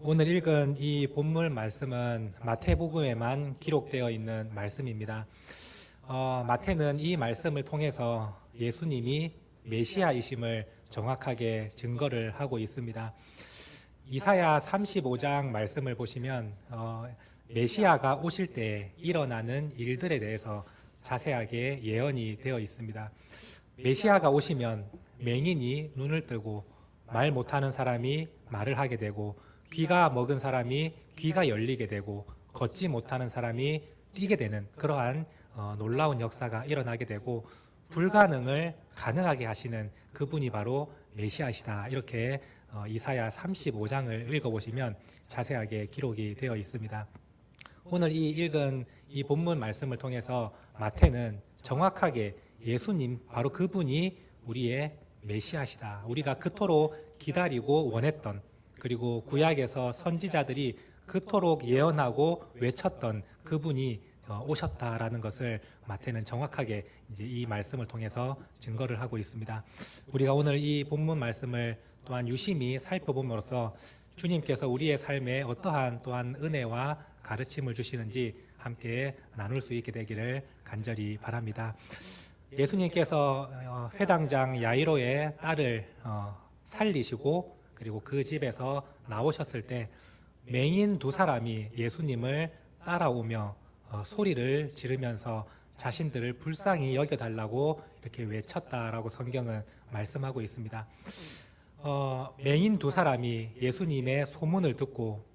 오늘 읽은 이 본문 말씀은 마태복음에만 기록되어 있는 말씀입니다. 마태는 이 말씀을 통해서 예수님이 메시아이심을 정확하게 증거를 하고 있습니다. 이사야 35장 말씀을 보시면 메시아가 오실 때 일어나는 일들에 대해서 자세하게 예언이 되어 있습니다. 메시아가 오시면 맹인이 눈을 뜨고 말 못하는 사람이 말을 하게 되고 귀가 먹은 사람이 귀가 열리게 되고 걷지 못하는 사람이 뛰게 되는 그러한 놀라운 역사가 일어나게 되고 불가능을 가능하게 하시는 그분이 바로 메시아시다. 이렇게 이사야 35장을 읽어보시면 자세하게 기록이 되어 있습니다. 오늘 이 읽은 이 본문 말씀을 통해서 마태는 정확하게 예수님 바로 그분이 우리의 메시아시다. 우리가 그토록 기다리고 원했던 그리고 구약에서 선지자들이 그토록 예언하고 외쳤던 그분이 오셨다라는 것을 마태는 정확하게 이제 이 말씀을 통해서 증거를 하고 있습니다. 우리가 오늘 이 본문 말씀을 또한 유심히 살펴봄으로써 주님께서 우리의 삶에 어떠한 또한 은혜와 가르침을 주시는지 함께 나눌 수 있게 되기를 간절히 바랍니다. 예수님께서 회당장 야이로의 딸을 살리시고 그리고 그 집에서 나오셨을 때 맹인 두 사람이 예수님을 따라오며 소리를 지르면서 자신들을 불쌍히 여겨달라고 이렇게 외쳤다라고 성경은 말씀하고 있습니다. 맹인 두 사람이 예수님의 소문을 듣고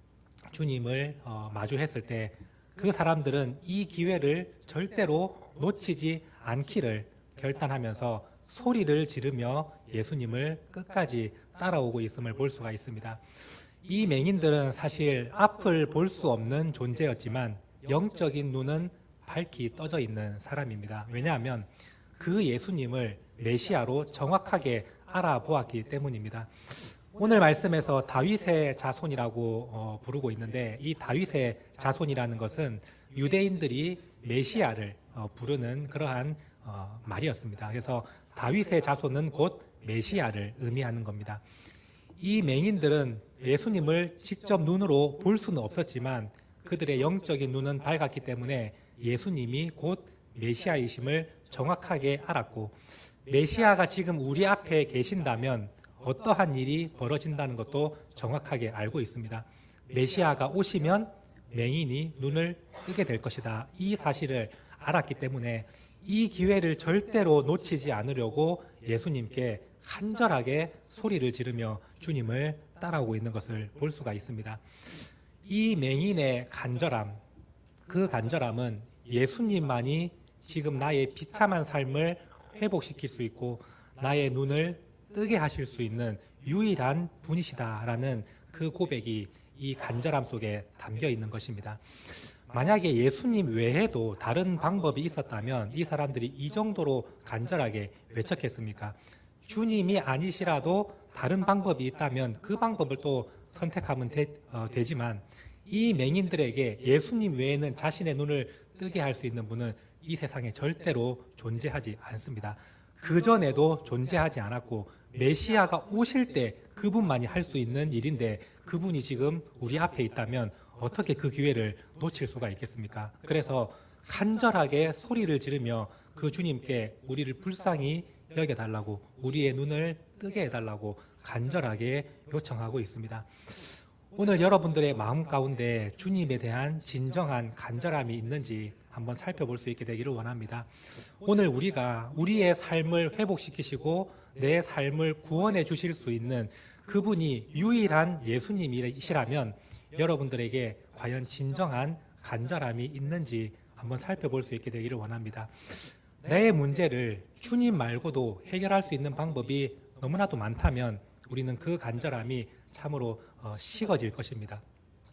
주님을 마주했을 때 그 사람들은 이 기회를 절대로 놓치지 않기를 결단하면서 소리를 지르며 예수님을 끝까지 따라오고 있음을 볼 수가 있습니다. 이 맹인들은 사실 앞을 볼 수 없는 존재였지만 영적인 눈은 밝히 떠져 있는 사람입니다. 왜냐하면 그 예수님을 메시아로 정확하게 알아보았기 때문입니다. 오늘 말씀에서 다윗의 자손이라고 부르고 있는데 이 다윗의 자손이라는 것은 유대인들이 메시아를 부르는 그러한 말이었습니다. 그래서 다윗의 자손은 곧 메시아를 의미하는 겁니다. 이 맹인들은 예수님을 직접 눈으로 볼 수는 없었지만 그들의 영적인 눈은 밝았기 때문에 예수님이 곧 메시아이심을 정확하게 알았고 메시아가 지금 우리 앞에 계신다면 어떠한 일이 벌어진다는 것도 정확하게 알고 있습니다. 메시아가 오시면 맹인이 눈을 뜨게 될 것이다. 이 사실을 알았기 때문에 이 기회를 절대로 놓치지 않으려고 예수님께 간절하게 소리를 지르며 주님을 따라오고 있는 것을 볼 수가 있습니다. 이 맹인의 간절함, 그 간절함은 예수님만이 지금 나의 비참한 삶을 회복시킬 수 있고 나의 눈을 뜨게 하실 수 있는 유일한 분이시다라는 그 고백이 이 간절함 속에 담겨 있는 것입니다. 만약에 예수님 외에도 다른 방법이 있었다면 이 사람들이 이 정도로 간절하게 외쳤겠습니까? 주님이 아니시라도 다른 방법이 있다면 그 방법을 또 선택하면 되지만 이 맹인들에게 예수님 외에는 자신의 눈을 뜨게 할 수 있는 분은 이 세상에 절대로 존재하지 않습니다. 그전에도 존재하지 않았고 메시아가 오실 때 그분만이 할 수 있는 일인데 그분이 지금 우리 앞에 있다면 어떻게 그 기회를 놓칠 수가 있겠습니까? 그래서 간절하게 소리를 지르며 그 주님께 우리를 불쌍히 여겨달라고 우리의 눈을 뜨게 해달라고 간절하게 요청하고 있습니다. 오늘 여러분들의 마음 가운데 주님에 대한 진정한 간절함이 있는지 한번 살펴볼 수 있게 되기를 원합니다. 오늘 우리가 우리의 삶을 회복시키시고 내 삶을 구원해 주실 수 있는 그분이 유일한 예수님이시라면 여러분들에게 과연 진정한 간절함이 있는지 한번 살펴볼 수 있게 되기를 원합니다. 내 문제를 주님 말고도 해결할 수 있는 방법이 너무나도 많다면 우리는 그 간절함이 참으로 식어질 것입니다.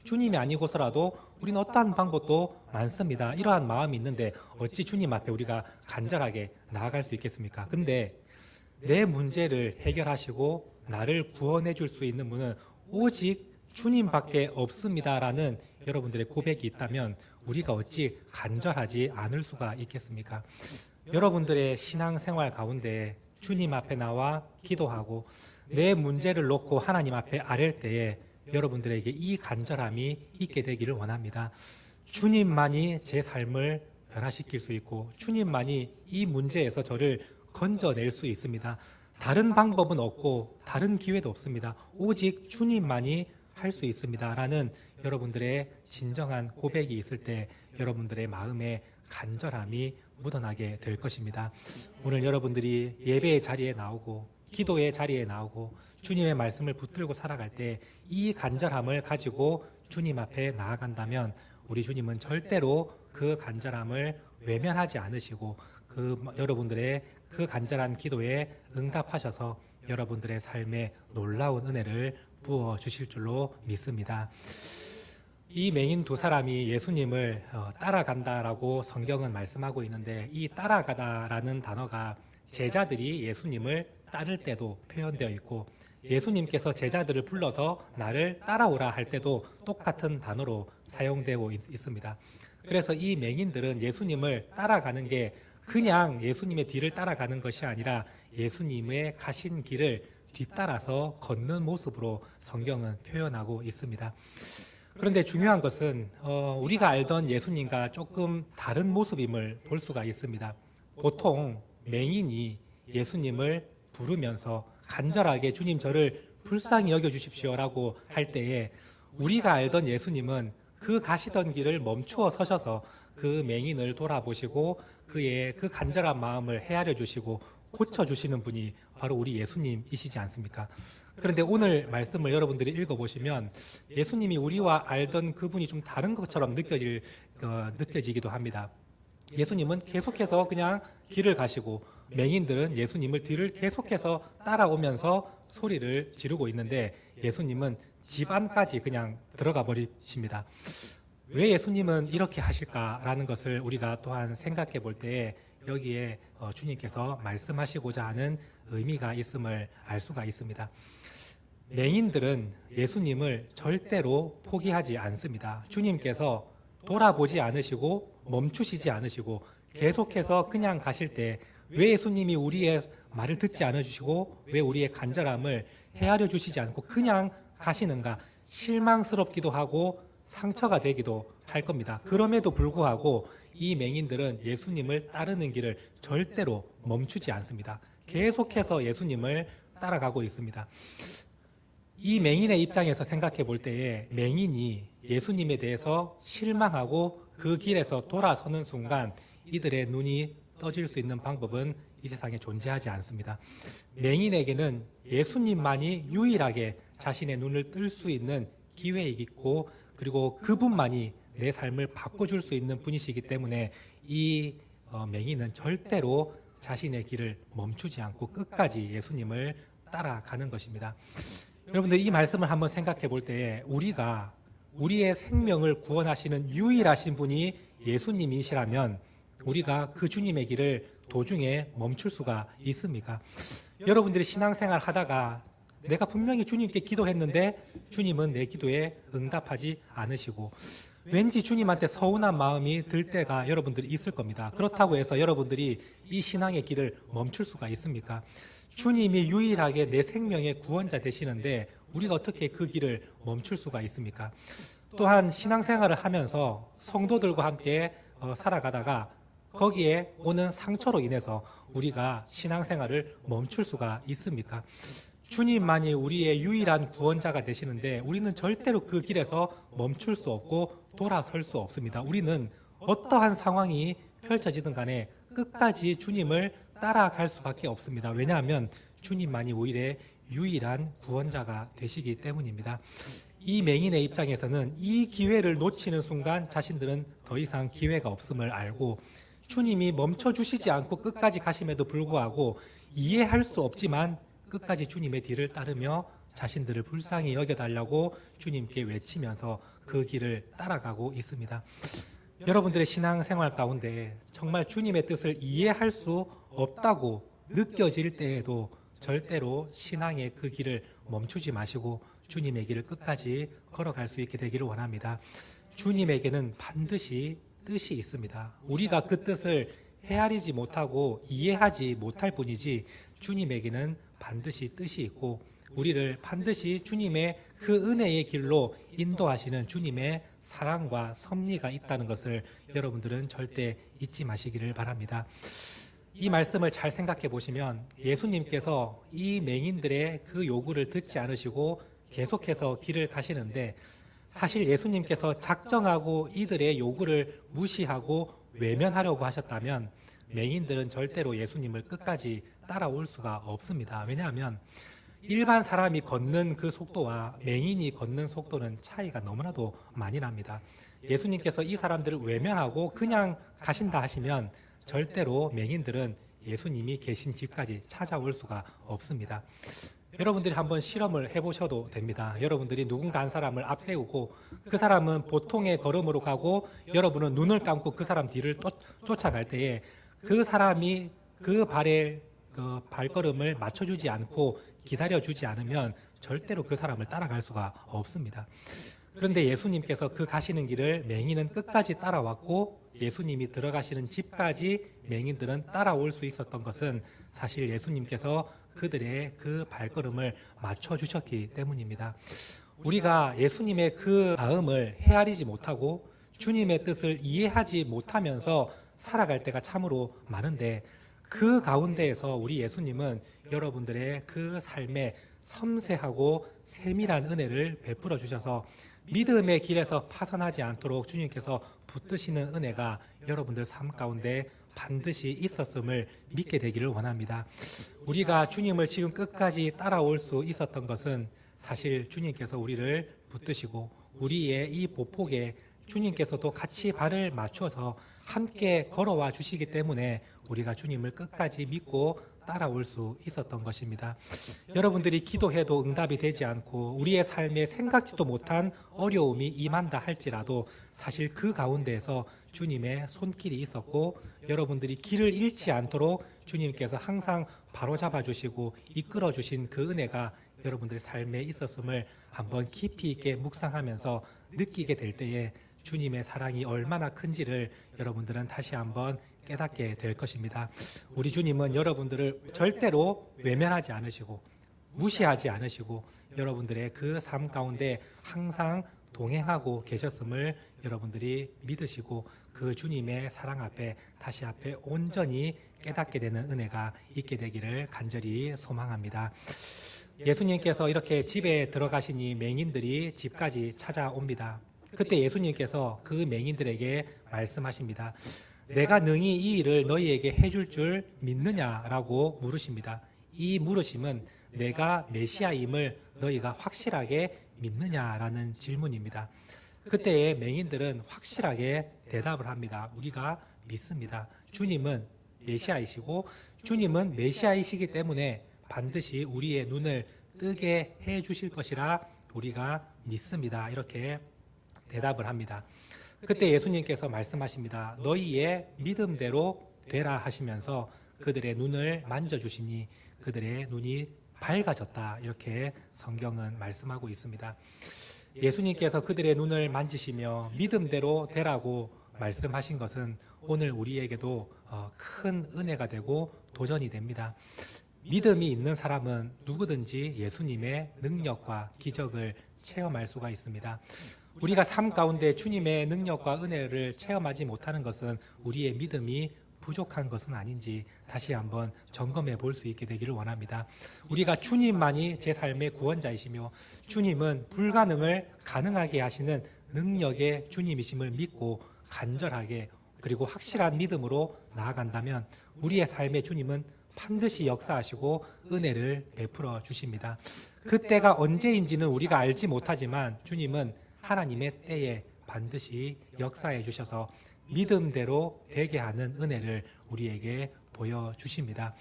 주님이 아니고서라도 우리는 어떠한 방법도 많습니다. 이러한 마음이 있는데 어찌 주님 앞에 우리가 간절하게 나아갈 수 있겠습니까? 근데 내 문제를 해결하시고 나를 구원해 줄 수 있는 분은 오직 주님밖에 없습니다라는 여러분들의 고백이 있다면 우리가 어찌 간절하지 않을 수가 있겠습니까? 여러분들의 신앙생활 가운데 주님 앞에 나와 기도하고 내 문제를 놓고 하나님 앞에 아랠 때에 여러분들에게 이 간절함이 있게 되기를 원합니다. 주님만이 제 삶을 변화시킬 수 있고 주님만이 이 문제에서 저를 건져낼 수 있습니다. 다른 방법은 없고 다른 기회도 없습니다. 오직 주님만이 할 수 있습니다. 라는 여러분들의 진정한 고백이 있을 때 여러분들의 마음에 간절함이 묻어나게 될 것입니다. 오늘 여러분들이 예배의 자리에 나오고 기도의 자리에 나오고 주님의 말씀을 붙들고 살아갈 때 이 간절함을 가지고 주님 앞에 나아간다면 우리 주님은 절대로 그 간절함을 외면하지 않으시고 여러분들의 그 간절한 기도에 응답하셔서 여러분들의 삶에 놀라운 은혜를 부어 주실 줄로 믿습니다. 이 맹인 두 사람이 예수님을 따라간다라고 성경은 말씀하고 있는데 이 따라가다라는 단어가 제자들이 예수님을 따를 때도 표현되어 있고 예수님께서 제자들을 불러서 나를 따라오라 할 때도 똑같은 단어로 사용되고 있습니다. 그래서 이 맹인들은 예수님을 따라가는 게 그냥 예수님의 뒤를 따라가는 것이 아니라 예수님의 가신 길을 뒤따라서 걷는 모습으로 성경은 표현하고 있습니다. 그런데 중요한 것은 우리가 알던 예수님과 조금 다른 모습임을 볼 수가 있습니다. 보통 맹인이 예수님을 부르면서 간절하게 주님 저를 불쌍히 여겨주십시오라고 할 때에 우리가 알던 예수님은 그 가시던 길을 멈추어 서셔서 그 맹인을 돌아보시고 그의 그 간절한 마음을 헤아려 주시고 고쳐주시는 분이 바로 우리 예수님이시지 않습니까? 그런데 오늘 말씀을 여러분들이 읽어보시면 예수님이 우리와 알던 그분이 좀 다른 것처럼 느껴지기도 합니다. 예수님은 계속해서 그냥 길을 가시고 맹인들은 예수님을 뒤를 계속해서 따라오면서 소리를 지르고 있는데 예수님은 집 안까지 그냥 들어가 버리십니다. 왜 예수님은 이렇게 하실까라는 것을 우리가 또한 생각해 볼 때에 여기에 주님께서 말씀하시고자 하는 의미가 있음을 알 수가 있습니다. 맹인들은 예수님을 절대로 포기하지 않습니다. 주님께서 돌아보지 않으시고 멈추시지 않으시고 계속해서 그냥 가실 때 왜 예수님이 우리의 말을 듣지 않으시고 왜 우리의 간절함을 헤아려 주시지 않고 그냥 가시는가 실망스럽기도 하고 상처가 되기도 할 겁니다. 그럼에도 불구하고 이 맹인들은 예수님을 따르는 길을 절대로 멈추지 않습니다. 계속해서 예수님을 따라가고 있습니다. 이 맹인의 입장에서 생각해 볼 때에 맹인이 예수님에 대해서 실망하고 그 길에서 돌아서는 순간 이들의 눈이 떠질 수 있는 방법은 이 세상에 존재하지 않습니다. 맹인에게는 예수님만이 유일하게 자신의 눈을 뜰 수 있는 기회이고 그리고 그분만이 내 삶을 바꿔줄 수 있는 분이시기 때문에 이 맹인은 절대로 자신의 길을 멈추지 않고 끝까지 예수님을 따라가는 것입니다. 여러분들 이 말씀을 한번 생각해 볼 때에 우리가 우리의 생명을 구원하시는 유일하신 분이 예수님이시라면 우리가 그 주님의 길을 도중에 멈출 수가 있습니까? 여러분들이 신앙생활 하다가 내가 분명히 주님께 기도했는데 주님은 내 기도에 응답하지 않으시고 왠지 주님한테 서운한 마음이 들 때가 여러분들이 있을 겁니다. 그렇다고 해서 여러분들이 이 신앙의 길을 멈출 수가 있습니까? 주님이 유일하게 내 생명의 구원자 되시는데 우리가 어떻게 그 길을 멈출 수가 있습니까? 또한 신앙생활을 하면서 성도들과 함께 살아가다가 거기에 오는 상처로 인해서 우리가 신앙생활을 멈출 수가 있습니까? 주님만이 우리의 유일한 구원자가 되시는데 우리는 절대로 그 길에서 멈출 수 없고 돌아설 수 없습니다. 우리는 어떠한 상황이 펼쳐지든 간에 끝까지 주님을 따라갈 수밖에 없습니다. 왜냐하면 주님만이 우리의 유일한 구원자가 되시기 때문입니다. 이 맹인의 입장에서는 이 기회를 놓치는 순간 자신들은 더 이상 기회가 없음을 알고 주님이 멈춰주시지 않고 끝까지 가심에도 불구하고 이해할 수 없지만 끝까지 주님의 뒤를 따르며 자신들을 불쌍히 여겨달라고 주님께 외치면서 그 길을 따라가고 있습니다. 여러분들의 신앙생활 가운데 정말 주님의 뜻을 이해할 수 없다고 느껴질 때에도 절대로 신앙의 그 길을 멈추지 마시고 주님의 길을 끝까지 걸어갈 수 있게 되기를 원합니다. 주님에게는 반드시 뜻이 있습니다. 우리가 그 뜻을 헤아리지 못하고 이해하지 못할 뿐이지 주님에게는 반드시 뜻이 있고 우리를 반드시 주님의 그 은혜의 길로 인도하시는 주님의 사랑과 섭리가 있다는 것을 여러분들은 절대 잊지 마시기를 바랍니다. 이 말씀을 잘 생각해 보시면 예수님께서 이 맹인들의 그 요구를 듣지 않으시고 계속해서 길을 가시는데, 사실 예수님께서 작정하고 이들의 요구를 무시하고 외면하려고 하셨다면 맹인들은 절대로 예수님을 끝까지 따라올 수가 없습니다. 왜냐하면 일반 사람이 걷는 그 속도와 맹인이 걷는 속도는 차이가 너무나도 많이 납니다. 예수님께서 이 사람들을 외면하고 그냥 가신다 하시면 절대로 맹인들은 예수님이 계신 집까지 찾아올 수가 없습니다. 여러분들이 한번 실험을 해보셔도 됩니다. 여러분들이 누군가 한 사람을 앞세우고 그 사람은 보통의 걸음으로 가고 여러분은 눈을 감고 그 사람 뒤를 쫓아갈 때에 그 사람이 그 발걸음을 맞춰주지 않고 기다려주지 않으면 절대로 그 사람을 따라갈 수가 없습니다. 그런데 예수님께서 그 가시는 길을 맹인은 끝까지 따라왔고 예수님이 들어가시는 집까지 맹인들은 따라올 수 있었던 것은 사실 예수님께서 그들의 그 발걸음을 맞춰주셨기 때문입니다. 우리가 예수님의 그 마음을 헤아리지 못하고 주님의 뜻을 이해하지 못하면서 살아갈 때가 참으로 많은데, 그 가운데에서 우리 예수님은 여러분들의 그 삶에 섬세하고 세밀한 은혜를 베풀어 주셔서 믿음의 길에서 파선하지 않도록 주님께서 붙드시는 은혜가 여러분들 삶 가운데 반드시 있었음을 믿게 되기를 원합니다. 우리가 주님을 지금 끝까지 따라올 수 있었던 것은 사실 주님께서 우리를 붙드시고 우리의 이 보폭에 주님께서도 같이 발을 맞춰서 함께 걸어와 주시기 때문에 우리가 주님을 끝까지 믿고 따라올 수 있었던 것입니다. 여러분들이 기도해도 응답이 되지 않고 우리의 삶에 생각지도 못한 어려움이 임한다 할지라도 사실 그 가운데에서 주님의 손길이 있었고 여러분들이 길을 잃지 않도록 주님께서 항상 바로잡아 주시고 이끌어 주신 그 은혜가 여러분들의 삶에 있었음을 한번 깊이 있게 묵상하면서 느끼게 될 때에 주님의 사랑이 얼마나 큰지를 여러분들은 다시 한번 깨닫게 될 것입니다. 우리 주님은 여러분들을 절대로 외면하지 않으시고 무시하지 않으시고 여러분들의 그 삶 가운데 항상 동행하고 계셨음을 여러분들이 믿으시고 그 주님의 사랑 앞에 다시 앞에 온전히 깨닫게 되는 은혜가 있게 되기를 간절히 소망합니다. 예수님께서 이렇게 집에 들어가시니 맹인들이 집까지 찾아옵니다. 그때 예수님께서 그 맹인들에게 말씀하십니다. 내가 능히 이 일을 너희에게 해줄 줄 믿느냐라고 물으십니다. 이 물으심은 내가 메시아임을 너희가 확실하게 믿느냐라는 질문입니다. 그때의 맹인들은 확실하게 대답을 합니다. 우리가 믿습니다. 주님은 메시아이시고 주님은 메시아이시기 때문에 반드시 우리의 눈을 뜨게 해 주실 것이라 우리가 믿습니다. 이렇게 대답을 합니다. 그때 예수님께서 말씀하십니다. 너희의 믿음대로 되라 하시면서 그들의 눈을 만져주시니 그들의 눈이 밝아졌다. 이렇게 성경은 말씀하고 있습니다. 예수님께서 그들의 눈을 만지시며 믿음대로 되라고 말씀하신 것은 오늘 우리에게도 큰 은혜가 되고 도전이 됩니다. 믿음이 있는 사람은 누구든지 예수님의 능력과 기적을 체험할 수가 있습니다. 우리가 삶 가운데 주님의 능력과 은혜를 체험하지 못하는 것은 우리의 믿음이 부족한 것은 아닌지 다시 한번 점검해 볼 수 있게 되기를 원합니다. 우리가 주님만이 제 삶의 구원자이시며 주님은 불가능을 가능하게 하시는 능력의 주님이심을 믿고 간절하게 그리고 확실한 믿음으로 나아간다면 우리의 삶의 주님은 반드시 역사하시고 은혜를 베풀어 주십니다. 그때가 언제인지는 우리가 알지 못하지만 주님은 하나님의 때에 반드시 역사해 주셔서 믿음대로 되게 하는 은혜를 우리에게 보여주십니다.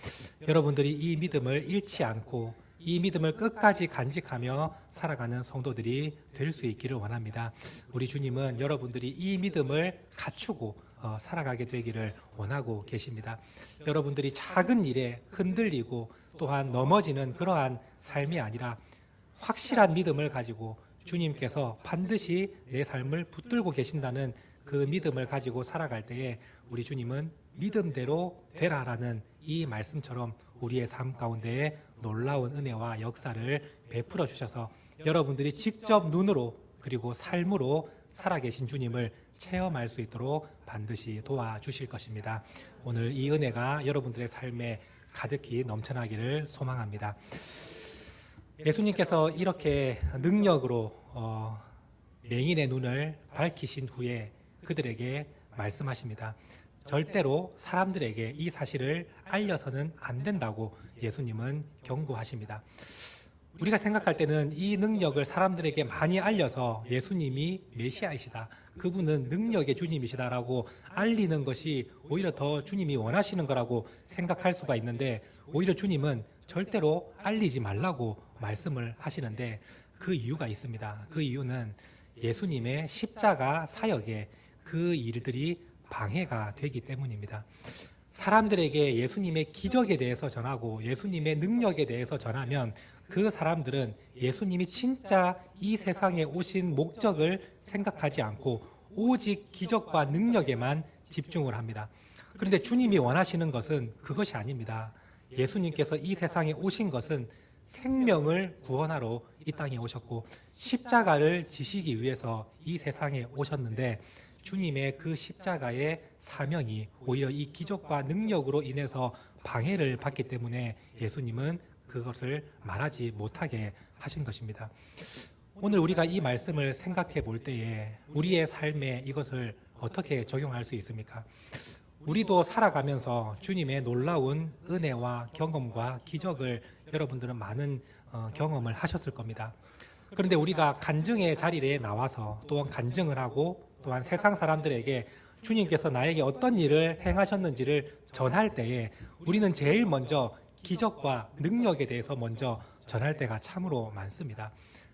여러분들이 이 믿음을 잃지 않고 이 믿음을 끝까지 간직하며 살아가는 성도들이 될 수 있기를 원합니다. 우리 주님은 여러분들이 이 믿음을 갖추고 살아가게 되기를 원하고 계십니다. 여러분들이 작은 일에 흔들리고 또한 넘어지는 그러한 삶이 아니라 확실한 믿음을 가지고 주님께서 반드시 내 삶을 붙들고 계신다는 그 믿음을 가지고 살아갈 때에 우리 주님은 믿음대로 되라라는 이 말씀처럼 우리의 삶 가운데에 놀라운 은혜와 역사를 베풀어 주셔서 여러분들이 직접 눈으로 그리고 삶으로 살아계신 주님을 체험할 수 있도록 반드시 도와주실 것입니다. 오늘 이 은혜가 여러분들의 삶에 가득히 넘쳐나기를 소망합니다. 예수님께서 이렇게 능력으로 맹인의 눈을 밝히신 후에 그들에게 말씀하십니다. 절대로 사람들에게 이 사실을 알려서는 안 된다고 예수님은 경고하십니다. 우리가 생각할 때는 이 능력을 사람들에게 많이 알려서 예수님이 메시아이시다, 그분은 능력의 주님이시다라고 알리는 것이 오히려 더 주님이 원하시는 거라고 생각할 수가 있는데, 오히려 주님은 절대로 알리지 말라고 말씀을 하시는데 그 이유가 있습니다. 그 이유는 예수님의 십자가 사역에 그 일들이 방해가 되기 때문입니다. 사람들에게 예수님의 기적에 대해서 전하고 예수님의 능력에 대해서 전하면 그 사람들은 예수님이 진짜 이 세상에 오신 목적을 생각하지 않고 오직 기적과 능력에만 집중을 합니다. 그런데 주님이 원하시는 것은 그것이 아닙니다. 예수님께서 이 세상에 오신 것은 생명을 구원하러 이 땅에 오셨고 십자가를 지시기 위해서 이 세상에 오셨는데, 주님의 그 십자가의 사명이 오히려 이 기적과 능력으로 인해서 방해를 받기 때문에 예수님은 그것을 말하지 못하게 하신 것입니다. 오늘 우리가 이 말씀을 생각해 볼 때에 우리의 삶에 이것을 어떻게 적용할 수 있습니까? 우리도 살아가면서 주님의 놀라운 은혜와 경험과 기적을 여러분들은 많은 경험을 하셨을 겁니다. 그런데 우리가 간증의 자리에 나와서 또한 간증을 하고 또한 세상 사람들에게 주님께서 나에게 어떤 일을 행하셨는지를 전할 때에 우리는 제일 먼저 기적과 능력에 대해서 먼저 전할 때가 참으로 많습니다.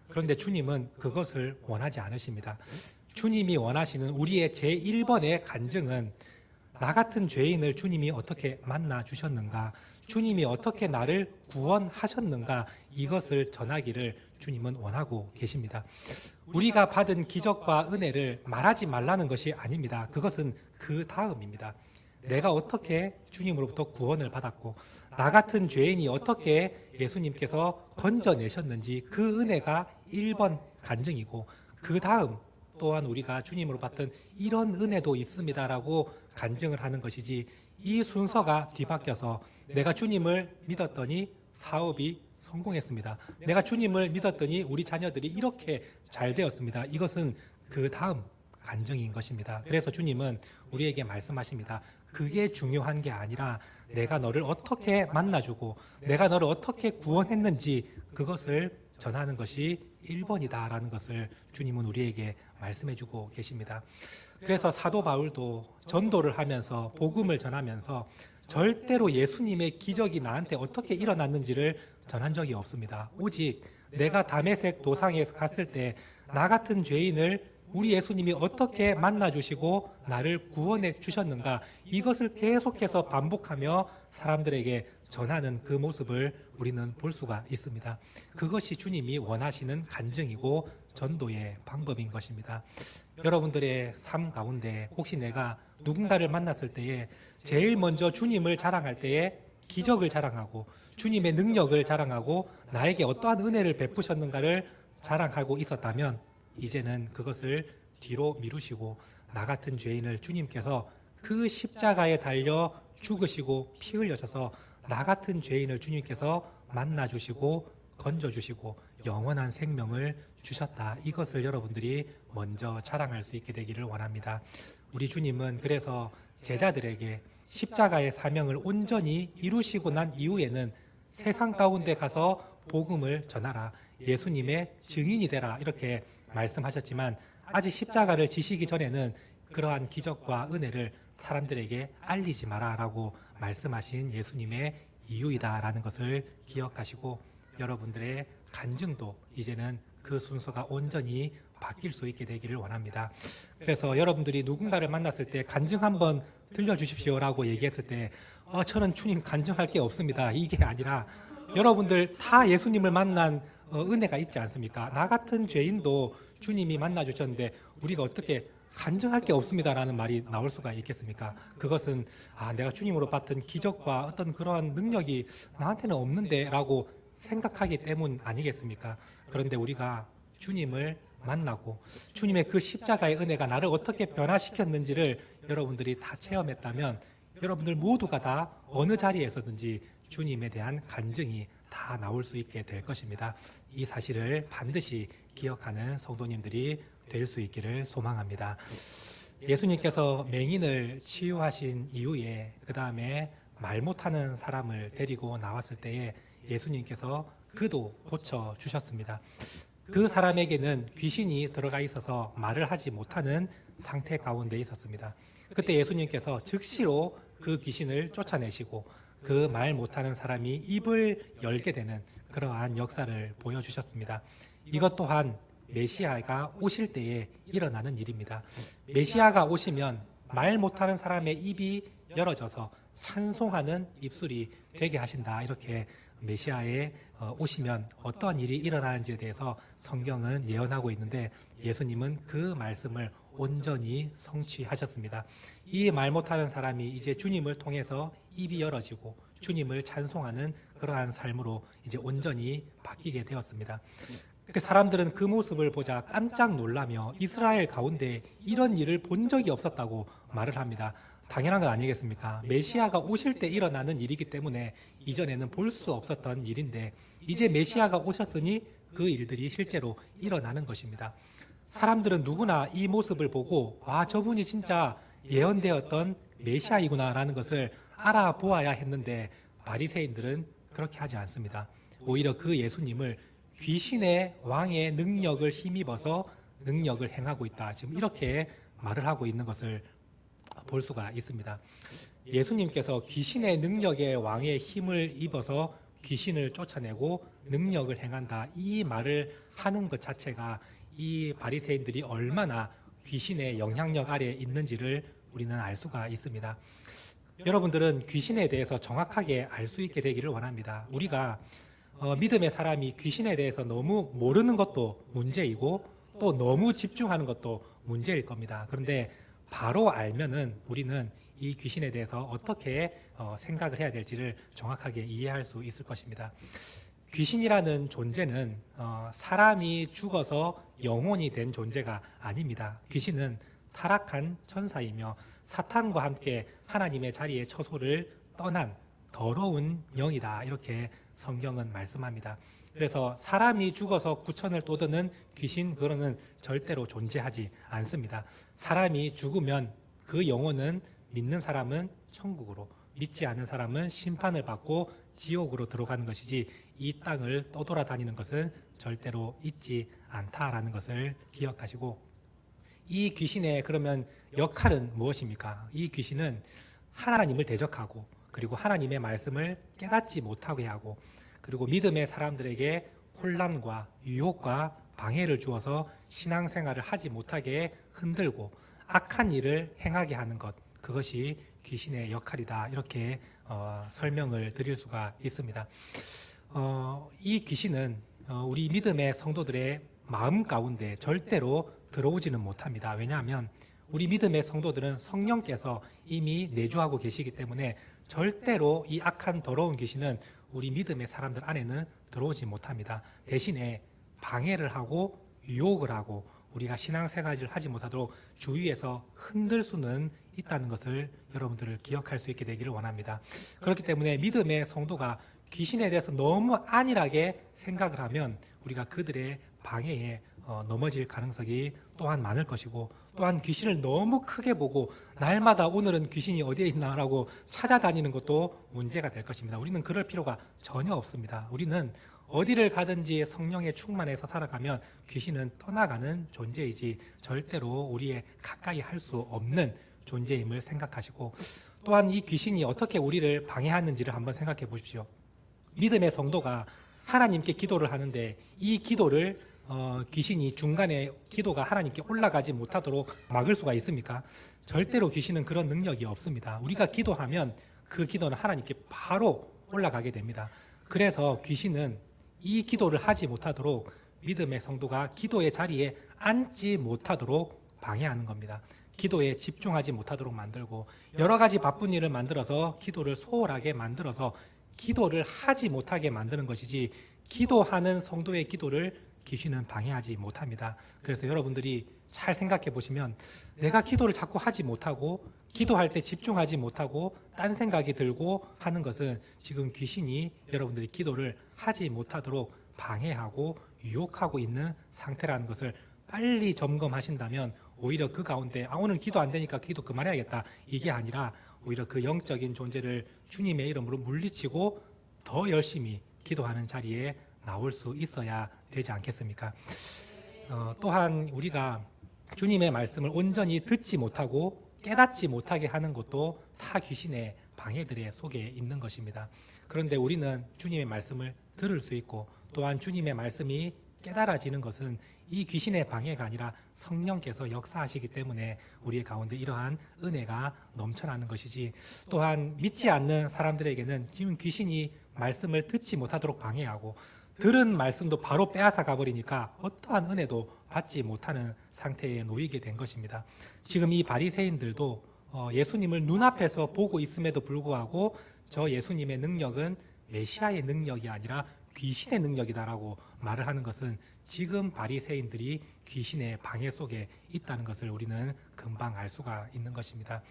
그런데 주님은 그것을 원하지 않으십니다. 주님이 원하시는 우리의 제1번의 간증은 나 같은 죄인을 주님이 어떻게 만나 주셨는가, 주님이 어떻게 나를 구원하셨는가, 이것을 전하기를 주님은 원하고 계십니다. 우리가 받은 기적과 은혜를 말하지 말라는 것이 아닙니다. 그것은 그 다음입니다. 내가 어떻게 주님으로부터 구원을 받았고 나 같은 죄인이 어떻게 예수님께서 건져내셨는지 그 은혜가 1번 간증이고, 그 다음 또한 우리가 주님으로 받던 이런 은혜도 있습니다라고 간증을 하는 것이지, 이 순서가 뒤바뀌어서 내가 주님을 믿었더니 사업이 성공했습니다, 내가 주님을 믿었더니 우리 자녀들이 이렇게 잘 되었습니다, 이것은 그 다음 간증인 것입니다. 그래서 주님은 우리에게 말씀하십니다. 그게 중요한 게 아니라 내가 너를 어떻게 만나주고 내가 너를 어떻게 구원했는지 그것을 전하는 것이 1번이다라는 것을 주님은 우리에게 말씀해주고 계십니다. 그래서 사도 바울도 전도를 하면서 복음을 전하면서 절대로 예수님의 기적이 나한테 어떻게 일어났는지를 전한 적이 없습니다. 오직 내가 다메섹 도상에 갔을 때 나 같은 죄인을 우리 예수님이 어떻게 만나주시고 나를 구원해 주셨는가, 이것을 계속해서 반복하며 사람들에게 전하는 그 모습을 우리는 볼 수가 있습니다. 그것이 주님이 원하시는 간증이고 전도의 방법인 것입니다. 여러분들의 삶 가운데 혹시 내가 누군가를 만났을 때에 제일 먼저 주님을 자랑할 때에 기적을 자랑하고 주님의 능력을 자랑하고 나에게 어떠한 은혜를 베푸셨는가를 자랑하고 있었다면, 이제는 그것을 뒤로 미루시고 나 같은 죄인을 주님께서 그 십자가에 달려 죽으시고 피 흘려셔서 나 같은 죄인을 주님께서 만나주시고 건져주시고 영원한 생명을 주셨다, 이것을 여러분들이 먼저 자랑할 수 있게 되기를 원합니다. 우리 주님은 그래서 제자들에게 십자가의 사명을 온전히 이루시고 난 이후에는 세상 가운데 가서 복음을 전하라, 예수님의 증인이 되라, 이렇게 말씀하셨지만 아직 십자가를 지시기 전에는 그러한 기적과 은혜를 사람들에게 알리지 마라라고 말씀하신 예수님의 이유이다라는 것을 기억하시고, 여러분들의 간증도 이제는 그 순서가 온전히 바뀔 수 있게 되기를 원합니다. 그래서 여러분들이 누군가를 만났을 때 간증 한번 들려주십시오라고 얘기했을 때 저는 주님 간증할 게 없습니다, 이게 아니라 여러분들 다 예수님을 만난 은혜가 있지 않습니까? 나 같은 죄인도 주님이 만나 주셨는데 우리가 어떻게 간증할 게 없습니다라는 말이 나올 수가 있겠습니까? 그것은 내가 주님으로 받은 기적과 어떤 그러한 능력이 나한테는 없는데라고 생각하기 때문 아니겠습니까? 그런데 우리가 주님을 만나고 주님의 그 십자가의 은혜가 나를 어떻게 변화시켰는지를 여러분들이 다 체험했다면 여러분들 모두가 다 어느 자리에서든지 주님에 대한 간증이 다 나올 수 있게 될 것입니다. 이 사실을 반드시 기억하는 성도님들이 될 수 있기를 소망합니다. 예수님께서 맹인을 치유하신 이후에 그 다음에 말 못하는 사람을 데리고 나왔을 때에 예수님께서 그도 고쳐주셨습니다. 그 사람에게는 귀신이 들어가 있어서 말을 하지 못하는 상태 가운데 있었습니다. 그때 예수님께서 즉시로 그 귀신을 쫓아내시고 그 말 못하는 사람이 입을 열게 되는 그러한 역사를 보여주셨습니다. 이것 또한 메시아가 오실 때에 일어나는 일입니다. 메시아가 오시면 말 못하는 사람의 입이 열어져서 찬송하는 입술이 되게 하신다. 이렇게 메시아에 오시면 어떤 일이 일어나는지에 대해서 성경은 예언하고 있는데 예수님은 그 말씀을 온전히 성취하셨습니다. 이 말 못하는 사람이 이제 주님을 통해서 입이 열어지고 주님을 찬송하는 그러한 삶으로 이제 온전히 바뀌게 되었습니다. 사람들은 그 모습을 보자 깜짝 놀라며 이스라엘 가운데 이런 일을 본 적이 없었다고 말을 합니다. 당연한 건 아니겠습니까? 메시아가 오실 때 일어나는 일이기 때문에 이전에는 볼 수 없었던 일인데 이제 메시아가 오셨으니 그 일들이 실제로 일어나는 것입니다. 사람들은 누구나 이 모습을 보고 저분이 진짜 예언되었던 메시아이구나라는 것을 알아보아야 했는데 바리새인들은 그렇게 하지 않습니다. 오히려 그 예수님을 귀신의 왕의 능력을 힘입어서 능력을 행하고 있다. 지금 이렇게 말을 하고 있는 것을 볼 수가 있습니다. 예수님께서 귀신의 능력의 왕의 힘을 입어서 귀신을 쫓아내고 능력을 행한다. 이 말을 하는 것 자체가 이 바리새인들이 얼마나 귀신의 영향력 아래에 있는지를 우리는 알 수가 있습니다. 여러분들은 귀신에 대해서 정확하게 알 수 있게 되기를 원합니다. 우리가 믿음의 사람이 귀신에 대해서 너무 모르는 것도 문제이고 또 너무 집중하는 것도 문제일 겁니다. 그런데 바로 알면은 우리는 이 귀신에 대해서 어떻게 생각을 해야 될지를 정확하게 이해할 수 있을 것입니다. 귀신이라는 존재는 사람이 죽어서 영혼이 된 존재가 아닙니다. 귀신은 타락한 천사이며 사탄과 함께 하나님의 자리에 처소를 떠난 더러운 영이다. 이렇게 성경은 말씀합니다. 그래서 사람이 죽어서 구천을 떠드는 귀신 그거는 절대로 존재하지 않습니다. 사람이 죽으면 그 영혼은 믿는 사람은 천국으로, 믿지 않는 사람은 심판을 받고 지옥으로 들어가는 것이지 이 땅을 떠돌아다니는 것은 절대로 있지 않다라는 것을 기억하시고, 이 귀신의 그러면 역할은 무엇입니까? 이 귀신은 하나님을 대적하고 그리고 하나님의 말씀을 깨닫지 못하게 하고 그리고 믿음의 사람들에게 혼란과 유혹과 방해를 주어서 신앙생활을 하지 못하게 흔들고 악한 일을 행하게 하는 것, 그것이 귀신의 역할이다. 이렇게 설명을 드릴 수가 있습니다. 이 귀신은 우리 믿음의 성도들의 마음 가운데 절대로 들어오지는 못합니다. 왜냐하면 우리 믿음의 성도들은 성령께서 이미 내주하고 계시기 때문에 절대로 이 악한 더러운 귀신은 우리 믿음의 사람들 안에는 들어오지 못합니다. 대신에 방해를 하고 유혹을 하고 우리가 신앙생활을 하지 못하도록 주위에서 흔들 수는 있다는 것을 여러분들을 기억할 수 있게 되기를 원합니다. 그렇기 때문에 믿음의 성도가 귀신에 대해서 너무 안일하게 생각을 하면 우리가 그들의 방해에 넘어질 가능성이 또한 많을 것이고, 또한 귀신을 너무 크게 보고 날마다 오늘은 귀신이 어디에 있나라고 찾아다니는 것도 문제가 될 것입니다. 우리는 그럴 필요가 전혀 없습니다. 우리는 어디를 가든지 성령에 충만해서 살아가면 귀신은 떠나가는 존재이지 절대로 우리의 가까이 할 수 없는 존재임을 생각하시고, 또한 이 귀신이 어떻게 우리를 방해하는지를 한번 생각해 보십시오. 믿음의 성도가 하나님께 기도를 하는데 이 기도를 귀신이 중간에 기도가 하나님께 올라가지 못하도록 막을 수가 있습니까? 절대로 귀신은 그런 능력이 없습니다. 우리가 기도하면 그 기도는 하나님께 바로 올라가게 됩니다. 그래서 귀신은 이 기도를 하지 못하도록 믿음의 성도가 기도의 자리에 앉지 못하도록 방해하는 겁니다. 기도에 집중하지 못하도록 만들고 여러 가지 바쁜 일을 만들어서 기도를 소홀하게 만들어서 기도를 하지 못하게 만드는 것이지 기도하는 성도의 기도를 귀신은 방해하지 못합니다. 그래서 여러분들이 잘 생각해 보시면 내가 기도를 자꾸 하지 못하고 기도할 때 집중하지 못하고 딴 생각이 들고 하는 것은 지금 귀신이 여러분들이 기도를 하지 못하도록 방해하고 유혹하고 있는 상태라는 것을 빨리 점검하신다면 오히려 그 가운데 오늘 기도 안 되니까 기도 그만해야겠다 이게 아니라 오히려 그 영적인 존재를 주님의 이름으로 물리치고 더 열심히 기도하는 자리에 나올 수 있어야 되지 않겠습니까? 또한 우리가 주님의 말씀을 온전히 듣지 못하고 깨닫지 못하게 하는 것도 타 귀신의 방해들의 속에 있는 것입니다. 그런데 우리는 주님의 말씀을 들을 수 있고 또한 주님의 말씀이 깨달아지는 것은 이 귀신의 방해가 아니라 성령께서 역사하시기 때문에 우리의 가운데 이러한 은혜가 넘쳐나는 것이지, 또한 믿지 않는 사람들에게는 지금 귀신이 말씀을 듣지 못하도록 방해하고 들은 말씀도 바로 빼앗아 가버리니까 어떠한 은혜도 받지 못하는 상태에 놓이게 된 것입니다. 지금 이 바리새인들도 예수님을 눈앞에서 보고 있음에도 불구하고 저 예수님의 능력은 메시아의 능력이 아니라 귀신의 능력이다라고 말을 하는 것은 지금 바리새인들이 귀신의 방해 속에 있다는 것을 우리는 금방 알 수가 있는 것입니다.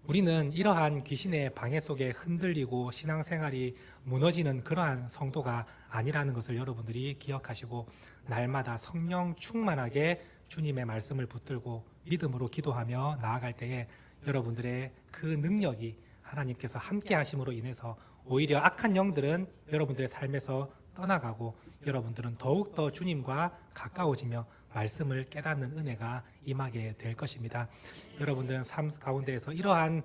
우리는 이러한 귀신의 방해 속에 흔들리고 신앙생활이 무너지는 그러한 성도가 아니라는 것을 여러분들이 기억하시고 날마다 성령 충만하게 주님의 말씀을 붙들고 믿음으로 기도하며 나아갈 때에 여러분들의 그 능력이 하나님께서 함께 하심으로 인해서 오히려 악한 영들은 여러분들의 삶에서 떠나가고 여러분들은 더욱더 주님과 가까워지며 말씀을 깨닫는 은혜가 임하게 될 것입니다. 여러분들은 삶 가운데에서 이러한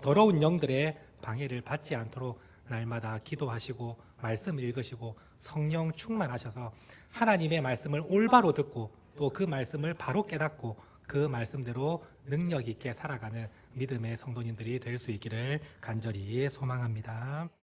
더러운 영들의 방해를 받지 않도록 날마다 기도하시고 말씀 읽으시고 성령 충만하셔서 하나님의 말씀을 올바로 듣고 또 그 말씀을 바로 깨닫고 그 말씀대로 능력 있게 살아가는 믿음의 성도님들이 될 수 있기를 간절히 소망합니다.